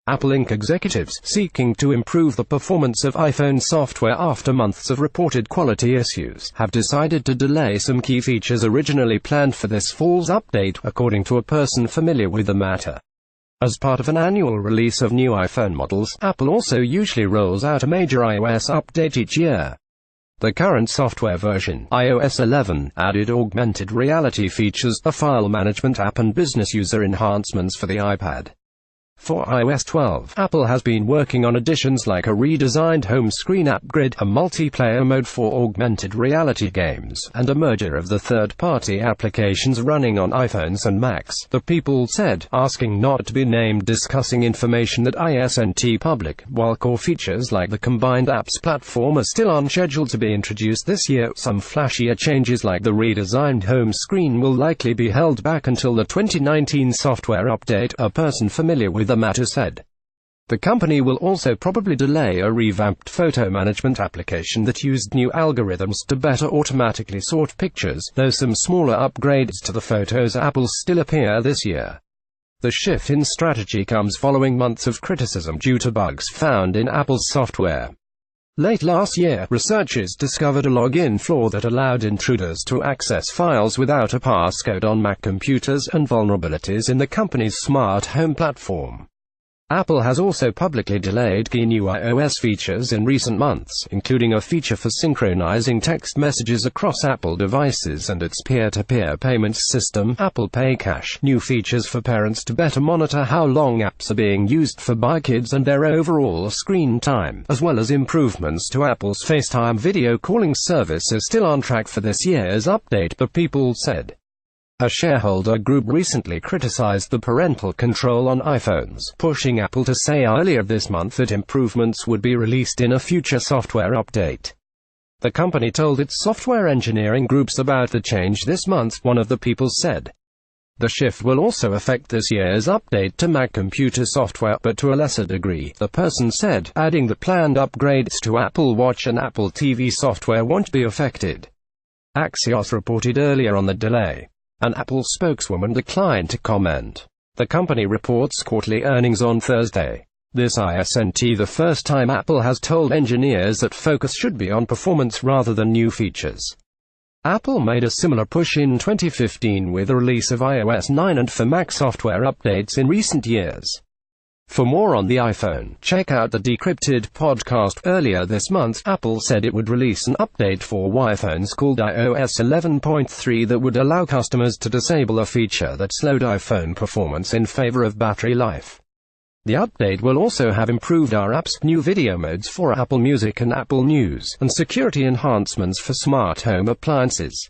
Apple Inc. executives, seeking to improve the performance of iPhone software after months of reported quality issues, have decided to delay some key features originally planned for this fall's update, according to a person familiar with the matter. As part of an annual release of new iPhone models, Apple also usually rolls out a major iOS update each year. The current software version, iOS 11, added augmented reality features, a file management app and business user enhancements for the iPad. For iOS 12, Apple has been working on additions like a redesigned home screen app grid, a multiplayer mode for augmented reality games, and a merger of the third-party applications running on iPhones and Macs, the people said, asking not to be named, discussing information that isn't public. While core features like the combined apps platform are still on schedule to be introduced this year, some flashier changes like the redesigned home screen will likely be held back until the 2019 software update, a person familiar with the matter said. The company will also probably delay a revamped photo management application that used new algorithms to better automatically sort pictures, though some smaller upgrades to the Photos app will still appear this year. The shift in strategy comes following months of criticism due to bugs found in Apple's software. Late last year, researchers discovered a login flaw that allowed intruders to access files without a passcode on Mac computers, and vulnerabilities in the company's smart home platform. Apple has also publicly delayed key new iOS features in recent months, including a feature for synchronizing text messages across Apple devices and its peer-to-peer payments system, Apple Pay Cash, new features for parents to better monitor how long apps are being used by kids and their overall screen time, as well as improvements to Apple's FaceTime video calling service are still on track for this year's update, the people said. A shareholder group recently criticized the parental control on iPhones, pushing Apple to say earlier this month that improvements would be released in a future software update. The company told its software engineering groups about the change this month, one of the people said. The shift will also affect this year's update to Mac computer software, but to a lesser degree, the person said, adding that planned upgrades to Apple Watch and Apple TV software won't be affected. Axios reported earlier on the delay. An Apple spokeswoman declined to comment. The company reports quarterly earnings on Thursday. This isn't the first time Apple has told engineers that focus should be on performance rather than new features. Apple made a similar push in 2015 with the release of iOS 9 and for Mac software updates in recent years. For more on the iPhone, check out the Decrypted podcast. Earlier this month, Apple said it would release an update for iPhones called iOS 11.3 that would allow customers to disable a feature that slowed iPhone performance in favor of battery life. The update will also have improved our apps, new video modes for Apple Music and Apple News, and security enhancements for smart home appliances.